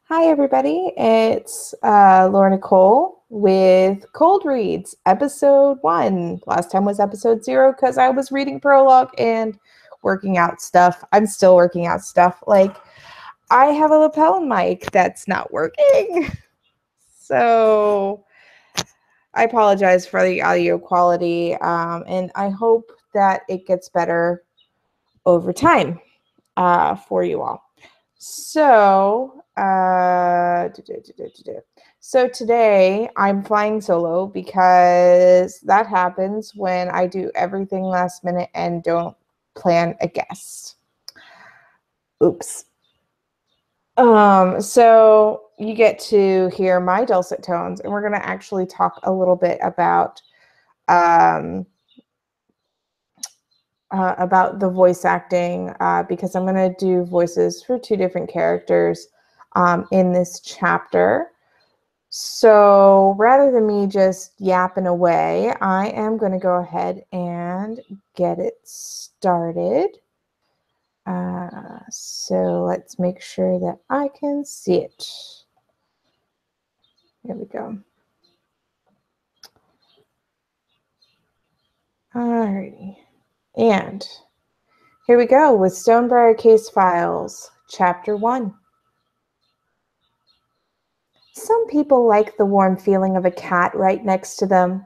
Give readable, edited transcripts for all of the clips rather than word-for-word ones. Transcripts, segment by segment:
Hi, everybody. It's Laura Nicole with Cold Reads, episode 1. Last time was episode 0 because I was reading prologue and working out stuff. I'm still working out stuff. Like, I have a lapel mic that's not working. So I apologize for the audio quality, and I hope that it gets better over time for you all. So, so today I'm flying solo because that happens when I do everything last minute and don't plan a guest. Oops. So you get to hear my dulcet tones, and we're going to actually talk a little bit about the voice acting because I'm going to do voices for 2 different characters in this chapter. So rather than me just yapping away, I am going to go ahead and get it started. So let's make sure that I can see it. Here we go. Alrighty. And here we go with Stonebriar Casefiles, Chapter 1. Some people like the warm feeling of a cat right next to them.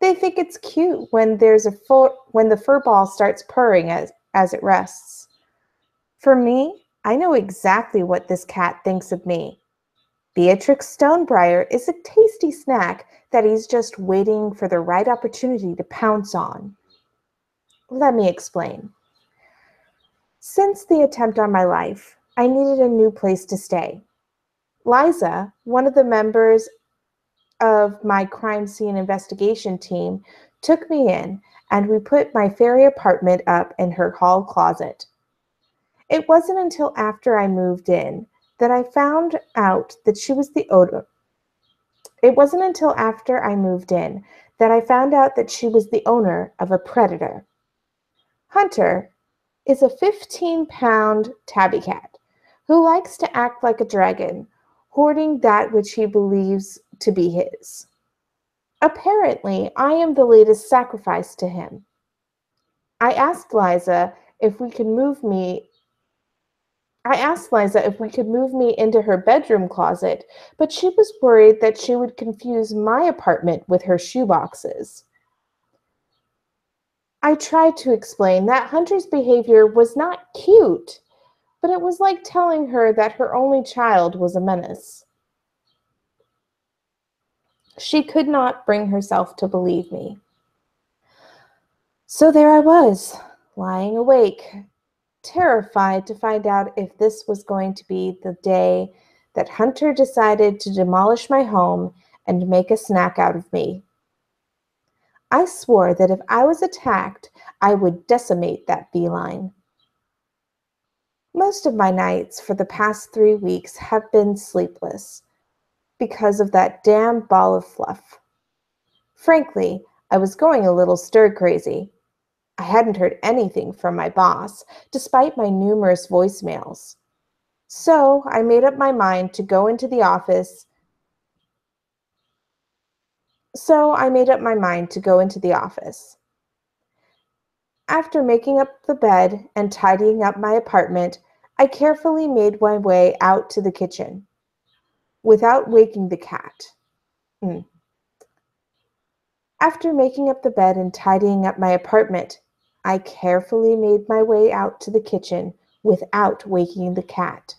They think it's cute when when the fur ball starts purring as it rests. For me, I know exactly what this cat thinks of me. Beatrix Stonebriar is a tasty snack that he's just waiting for the right opportunity to pounce on. Let me explain. Since the attempt on my life, I needed a new place to stay. Liza, one of the members of my crime scene investigation team, took me in, and we put my fairy apartment up in her hall closet. It wasn't until after I moved in that I found out that she was the owner. It wasn't until after I moved in that I found out that she was the owner of a predator. Hunter is a 15-pound tabby cat who likes to act like a dragon, hoarding that which he believes to be his. Apparently, I am the latest sacrifice to him. I asked Liza if we could move me into her bedroom closet, but she was worried that she would confuse my apartment with her shoeboxes. I tried to explain that Hunter's behavior was not cute, but it was like telling her that her only child was a menace. She could not bring herself to believe me. So there I was, lying awake, terrified to find out if this was going to be the day that Hunter decided to demolish my home and make a snack out of me. I swore that if I was attacked, I would decimate that feline. Most of my nights for the past 3 weeks have been sleepless because of that damn ball of fluff. Frankly, I was going a little stir-crazy. I hadn't heard anything from my boss, despite my numerous voicemails. So I made up my mind to go into the office. After making up the bed and tidying up my apartment, I carefully made my way out to the kitchen without waking the cat. After making up the bed and tidying up my apartment, I carefully made my way out to the kitchen without waking the cat.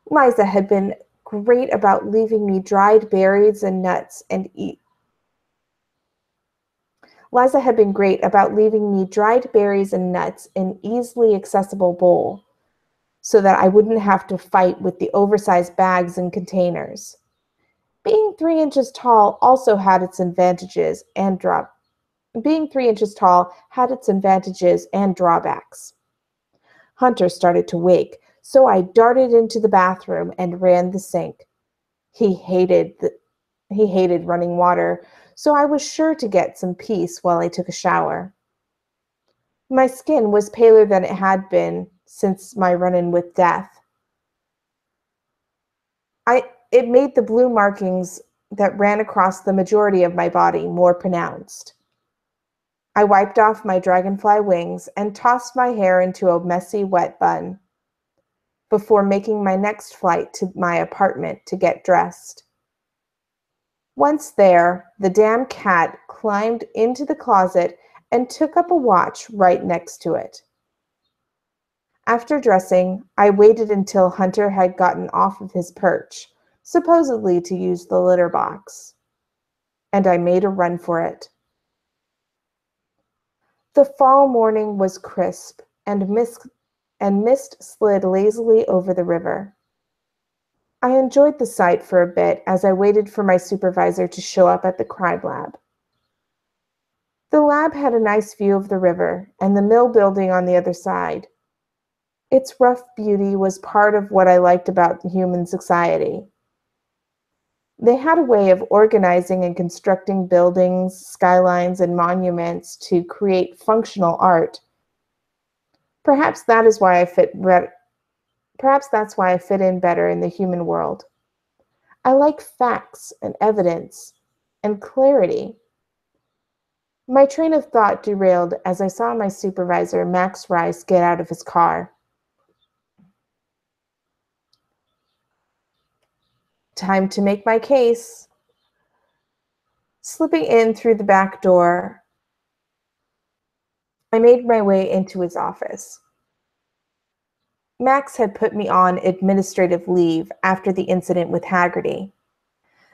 Liza had been great about leaving me dried berries and nuts in easily accessible bowl so that I wouldn't have to fight with the oversized bags and containers. Being 3 inches tall also had its advantages and drawbacks. Hunter started to wake, so I darted into the bathroom and ran the sink. He hated running water, so I was sure to get some peace while I took a shower. My skin was paler than it had been since my run-in with death. It made the blue markings that ran across the majority of my body more pronounced. I wiped off my dragonfly wings and tossed my hair into a messy, wet bun before making my next flight to my apartment to get dressed. Once there, the damn cat climbed into the closet and took up a watch right next to it. After dressing, I waited until Hunter had gotten off of his perch, supposedly to use the litter box, and I made a run for it. The fall morning was crisp, and mist slid lazily over the river. I enjoyed the sight for a bit as I waited for my supervisor to show up at the crime lab. The lab had a nice view of the river and the mill building on the other side. Its rough beauty was part of what I liked about human society. They had a way of organizing and constructing buildings, skylines, and monuments to create functional art. Perhaps that's why I fit in better in the human world. I like facts and evidence and clarity. My train of thought derailed as I saw my supervisor, Max Rice, get out of his car. Time to make my case. Slipping in through the back door, I made my way into his office. Max had put me on administrative leave after the incident with Haggerty.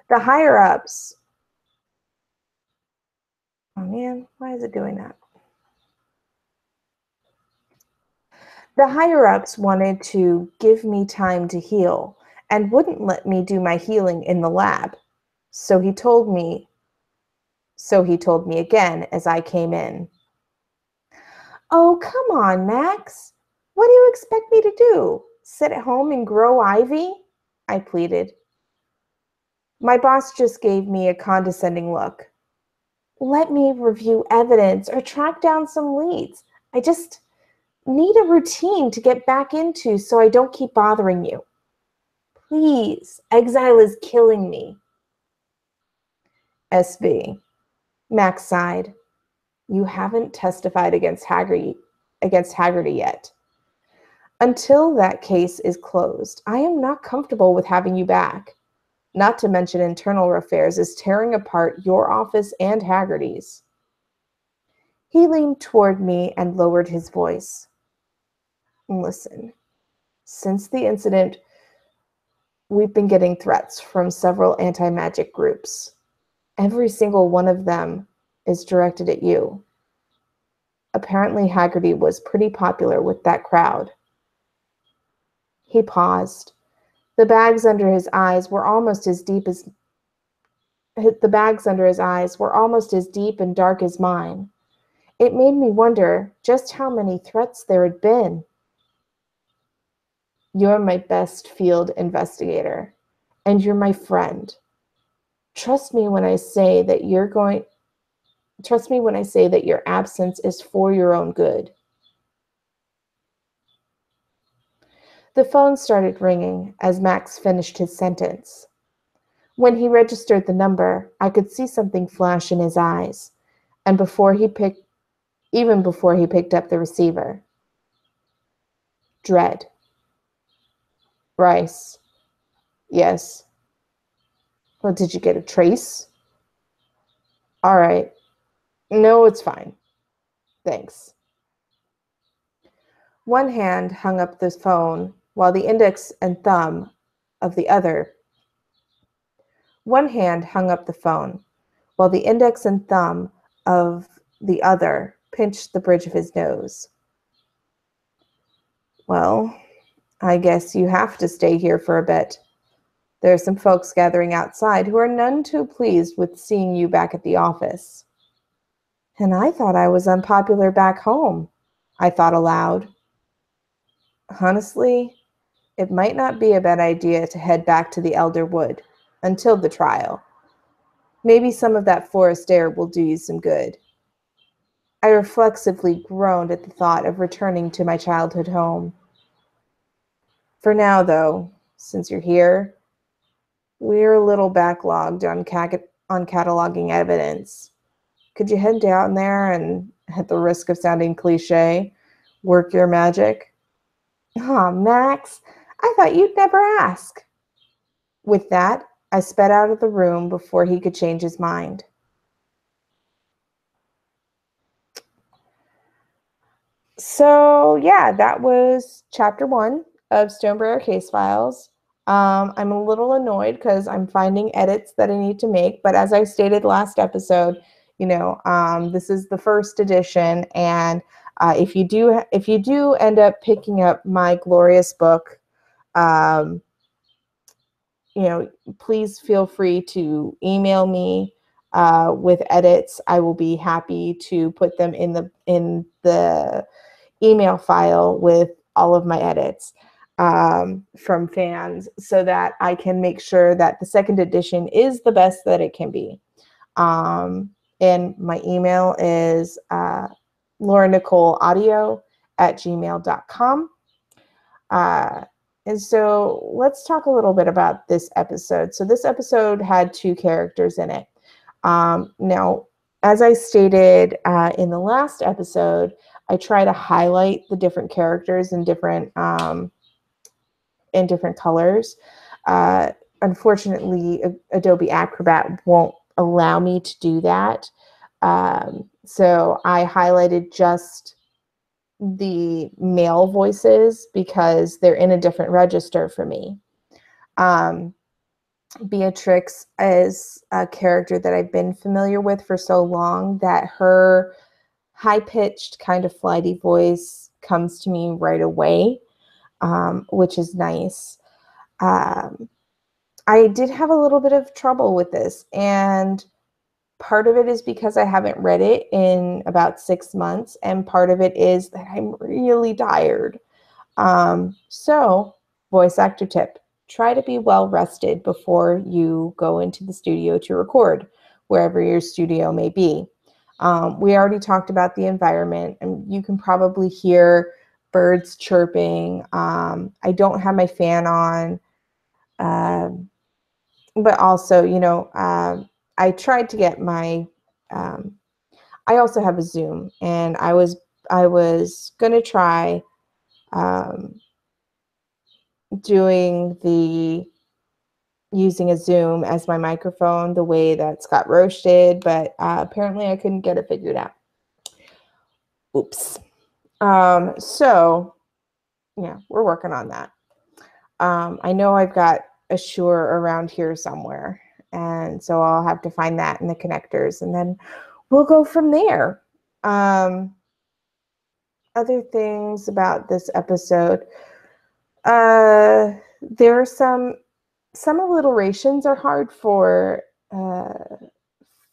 The higher-ups... Oh man, why is it doing that? The higher-ups wanted to give me time to heal and wouldn't let me do my healing in the lab. So he told me again as I came in. Oh, come on, Max. What do you expect me to do? Sit at home and grow ivy? I pleaded. My boss just gave me a condescending look. Let me review evidence or track down some leads. I just need a routine to get back into so I don't keep bothering you. Please, exile is killing me. SB. Max sighed. You haven't testified against Haggerty yet. Until that case is closed, I am not comfortable with having you back. Not to mention internal affairs is tearing apart your office and Haggerty's. He leaned toward me and lowered his voice. Listen, since the incident, we've been getting threats from several anti-magic groups. Every single one of them is directed at you. Apparently Haggerty was pretty popular with that crowd. He paused. The bags under his eyes were almost as deep and dark as mine. It made me wonder just how many threats there had been. You're my best field investigator, and you're my friend. Trust me when I say that your absence is for your own good. The phone started ringing as Max finished his sentence. When he registered the number, I could see something flash in his eyes, and even before he picked up the receiver. Dread. Rice. Yes. Well, did you get a trace? All right. No, it's fine. Thanks. One hand hung up the phone while the index and thumb of the other pinched the bridge of his nose. Well, I guess you have to stay here for a bit. There are some folks gathering outside who are none too pleased with seeing you back at the office. And I thought I was unpopular back home, I thought aloud. Honestly, it might not be a bad idea to head back to the Elder Wood until the trial. Maybe some of that forest air will do you some good. I reflexively groaned at the thought of returning to my childhood home. For now, though, since you're here, We're a little backlogged on cataloging evidence. Could you head down there and, at the risk of sounding cliche, work your magic? Aw, Max, I thought you'd never ask. With that, I sped out of the room before he could change his mind. So yeah, that was chapter 1 of Stonebriar Casefiles. I'm a little annoyed because I'm finding edits that I need to make, but as I stated last episode, this is the first edition, and if you do end up picking up my glorious book, um, please feel free to email me with edits. I will be happy to put them in the email file with all of my edits from fans, so that I can make sure that the second edition is the best that it can be. And my email is lauranicoleaudio@gmail.com. And so let's talk a little bit about this episode. So this episode had 2 characters in it. Now, as I stated in the last episode, I try to highlight the different characters in different colors. Unfortunately, Adobe Acrobat won't allow me to do that. So I highlighted just the male voices because they're in a different register for me. Beatrix is a character that I've been familiar with for so long that her high-pitched, kind of flighty voice comes to me right away, which is nice. I did have a little bit of trouble with this, and part of it is because I haven't read it in about 6 months, and part of it is that I'm really tired. So, voice actor tip: try to be well rested before you go into the studio to record, wherever your studio may be. We already talked about the environment, and you can probably hear birds chirping. I don't have my fan on, but also, I tried to get my, I also have a Zoom, and I was going to try using a Zoom as my microphone the way that Scott Roche did, but apparently I couldn't get it figured out. Oops. So yeah, we're working on that. I know I've got a Shure around here somewhere, and so I'll have to find that in the connectors, and then we'll go from there. Other things about this episode, there are some alliterations are hard for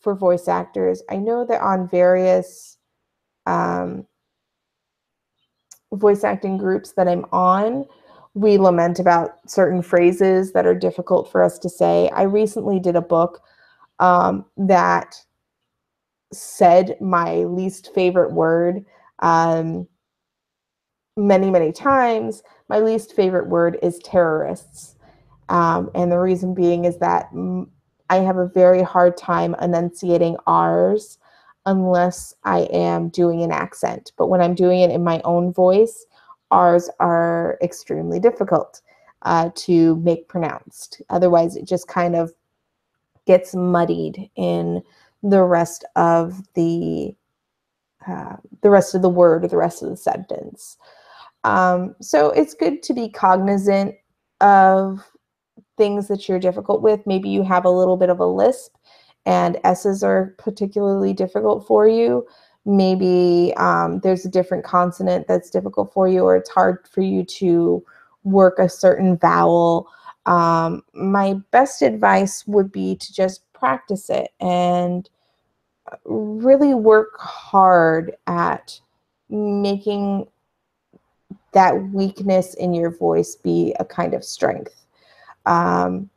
voice actors. I know that on various voice acting groups that I'm on, we lament about certain phrases that are difficult for us to say. I recently did a book that said my least favorite word many, many times. My least favorite word is terrorists. And the reason being is that I have a very hard time enunciating R's unless I am doing an accent. But when I'm doing it in my own voice, R's are extremely difficult to make pronounced. Otherwise, it just kind of gets muddied in the rest of the word or the rest of the sentence. So it's good to be cognizant of things that you're difficult with. Maybe you have a little bit of a lisp and S's are particularly difficult for you. Maybe there's a different consonant that's difficult for you, or it's hard for you to work a certain vowel. My best advice would be to just practice it and really work hard at making that weakness in your voice be a kind of strength. And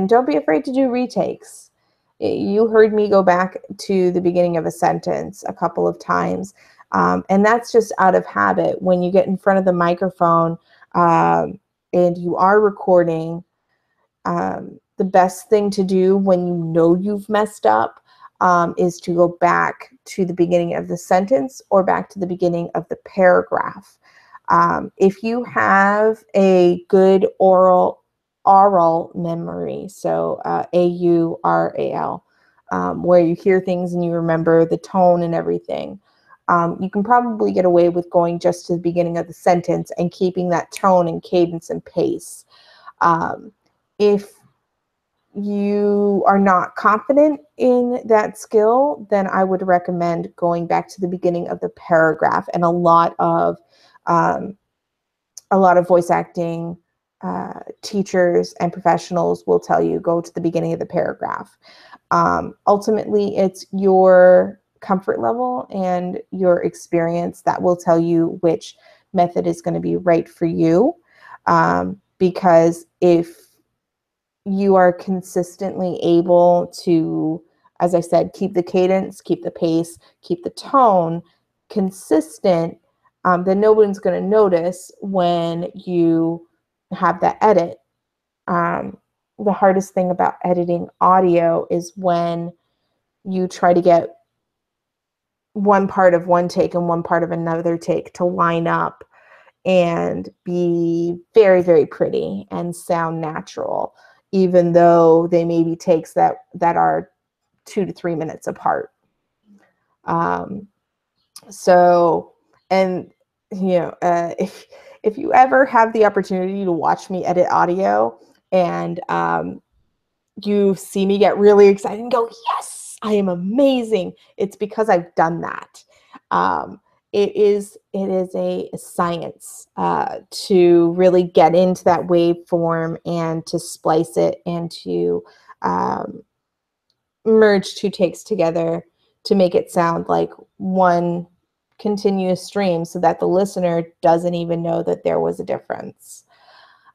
don't be afraid to do retakes. You heard me go back to the beginning of a sentence a couple of times, and that's just out of habit. When you get in front of the microphone and you are recording, The best thing to do when you know you've messed up is to go back to the beginning of the sentence or back to the beginning of the paragraph. If you have a good oral memory, so AURAL, where you hear things and you remember the tone and everything, you can probably get away with going just to the beginning of the sentence and keeping that tone and cadence and pace. If you are not confident in that skill, then I would recommend going back to the beginning of the paragraph. And a lot of voice acting teachers and professionals will tell you go to the beginning of the paragraph. Ultimately, it's your comfort level and your experience that will tell you which method is going to be right for you. Because if you are consistently able to, as I said, keep the cadence, keep the pace, keep the tone consistent, then no one's going to notice when you have that edit. The hardest thing about editing audio is when you try to get one part of one take and one part of another take to line up and be very, very pretty and sound natural, even though they may be takes that are 2 to 3 minutes apart. So, and if you ever have the opportunity to watch me edit audio and you see me get really excited and go, yes, I am amazing, it's because I've done that. It is a science to really get into that waveform and to splice it and to merge two takes together to make it sound like one continuous stream so that the listener doesn't even know that there was a difference.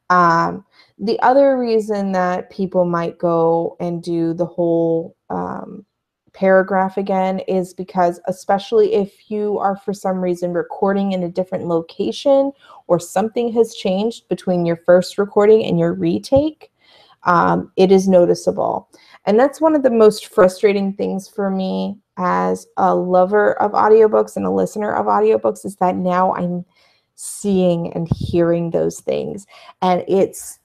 The other reason that people might go and do the whole paragraph again is because, especially if you are for some reason recording in a different location or something has changed between your first recording and your retake, it is noticeable. And that's one of the most frustrating things for me as a lover of audiobooks and a listener of audiobooks, is that now I'm seeing and hearing those things. And it's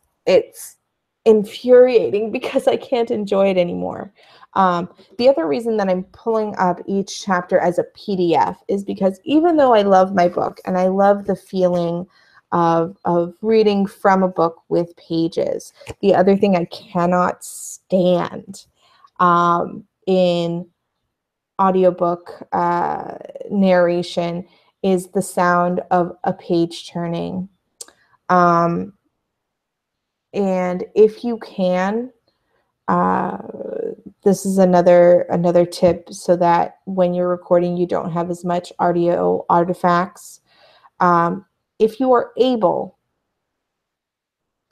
infuriating because I can't enjoy it anymore. The other reason that I'm pulling up each chapter as a PDF is because even though I love my book and I love the feeling of reading from a book with pages, the other thing I cannot stand in audiobook narration is the sound of a page turning. And if you can, this is another tip so that when you're recording you don't have as much audio artifacts. If you are able,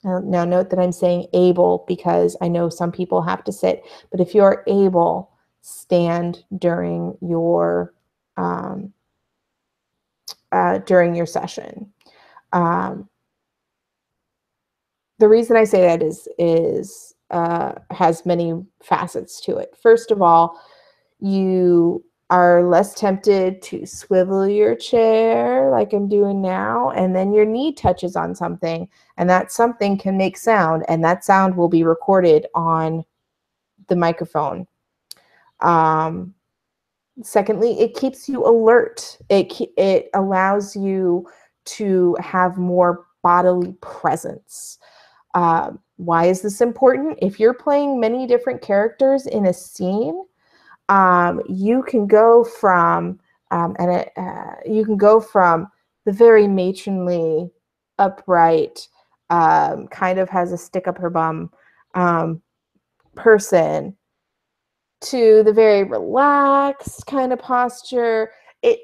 now note that I'm saying able because I know some people have to sit, but if you are able, stand during your session. The reason I say that is has many facets to it. First of all, you are less tempted to swivel your chair like I'm doing now, and then your knee touches on something, and that something can make sound, and that sound will be recorded on the microphone. Secondly, it keeps you alert. It allows you to have more bodily presence. Why is this important? If you're playing many different characters in a scene, you can go from the very matronly, upright, kind of has a stick up her bum person to the very relaxed kind of posture. It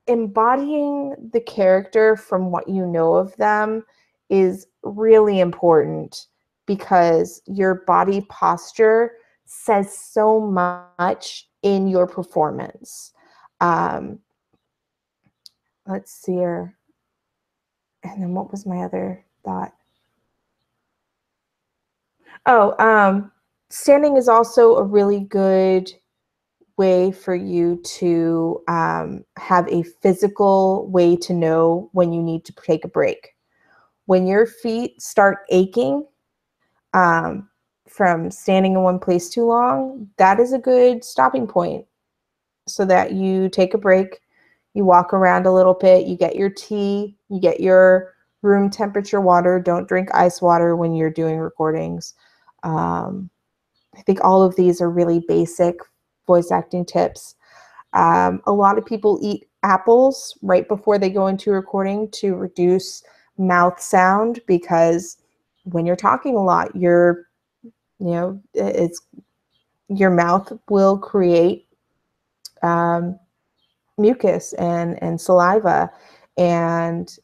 embodying the character from what you know of them is really important because your body posture says so much in your performance. Let's see here. And then what was my other thought? Standing is also a really good way for you to have a physical way to know when you need to take a break. When your feet start aching from standing in one place too long, that is a good stopping point so that you take a break, you walk around a little bit, you get your tea, you get your room temperature water. Don't drink ice water when you're doing recordings. I think all of these are really basic voice acting tips. A lot of people eat apples right before they go into recording to reduce mouth sound, because when you're talking a lot, your mouth will create mucus and saliva, and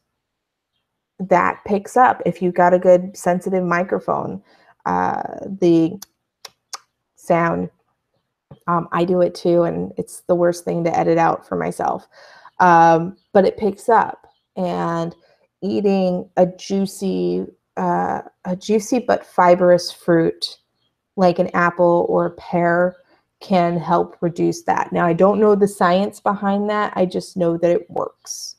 that picks up if you've got a good sensitive microphone. The sound, I do it too, and it's the worst thing to edit out for myself. But it picks up, and eating a juicy but fibrous fruit like an apple or a pear can help reduce that. Now, I don't know the science behind that. I just know that it works.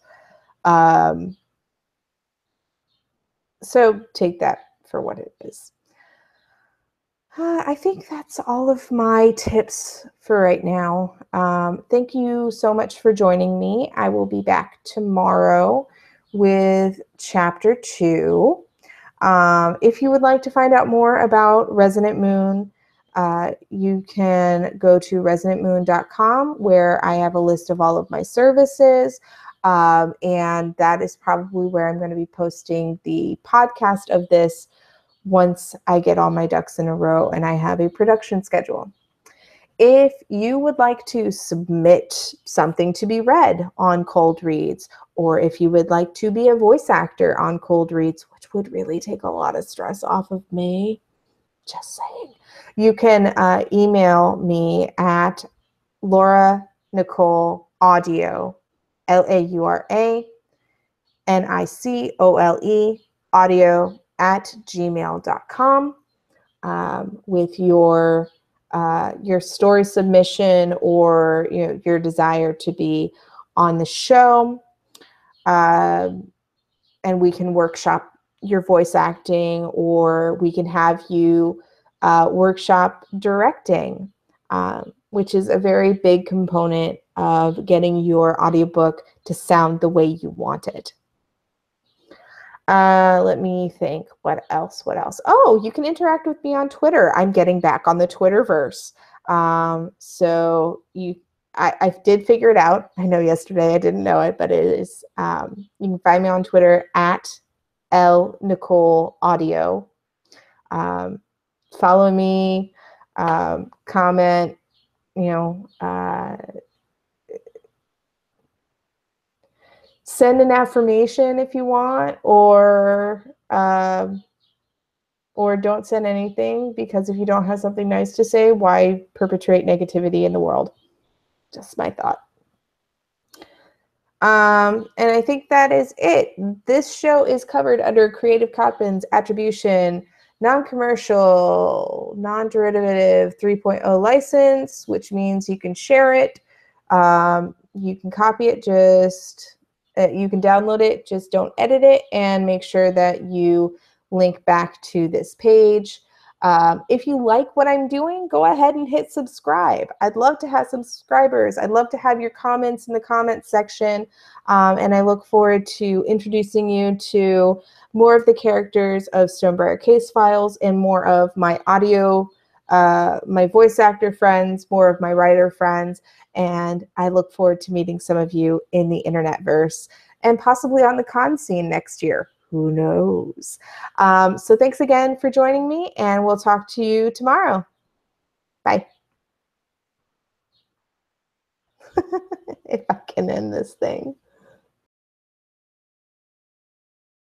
So take that for what it is. I think that's all of my tips for right now. Thank you so much for joining me. I will be back tomorrow with chapter 2. If you would like to find out more about Resonant Moon, you can go to resonantmoon.com, where I have a list of all of my services. And that is probably where I'm going to be posting the podcast of this once I get all my ducks in a row and I have a production schedule. If you would like to submit something to be read on Cold Reads, or if you would like to be a voice actor on Cold Reads, which would really take a lot of stress off of me, just saying, you can email me at Laura Nicole Audio, LauraNicole audio @gmail.com with your story submission, or your desire to be on the show, and we can workshop your voice acting, or we can have you workshop directing, which is a very big component of getting your audiobook to sound the way you want it. Let me think. What else? Oh, you can interact with me on Twitter. I'm getting back on the Twitterverse. So I did figure it out. I know yesterday I didn't know it, but it is, you can find me on Twitter at Nicole Audio. Follow me, comment, send an affirmation if you want, or don't send anything, because if you don't have something nice to say, why perpetrate negativity in the world? Just my thought. And I think that is it. This show is covered under Creative Commons Attribution, Non-Commercial, Non-Derivative 3.0 license, which means you can share it. You can copy it, you can download it, just don't edit it, and make sure that you link back to this page. If you like what I'm doing, go ahead and hit subscribe. I'd love to have some subscribers. I'd love to have your comments in the comments section. And I look forward to introducing you to more of the characters of Stonebriar Casefiles, and more of my my voice actor friends, more of my writer friends. And I look forward to meeting some of you in the internetverse, and possibly on the con scene next year. Who knows? So thanks again for joining me, and we'll talk to you tomorrow. Bye. If I can end this thing.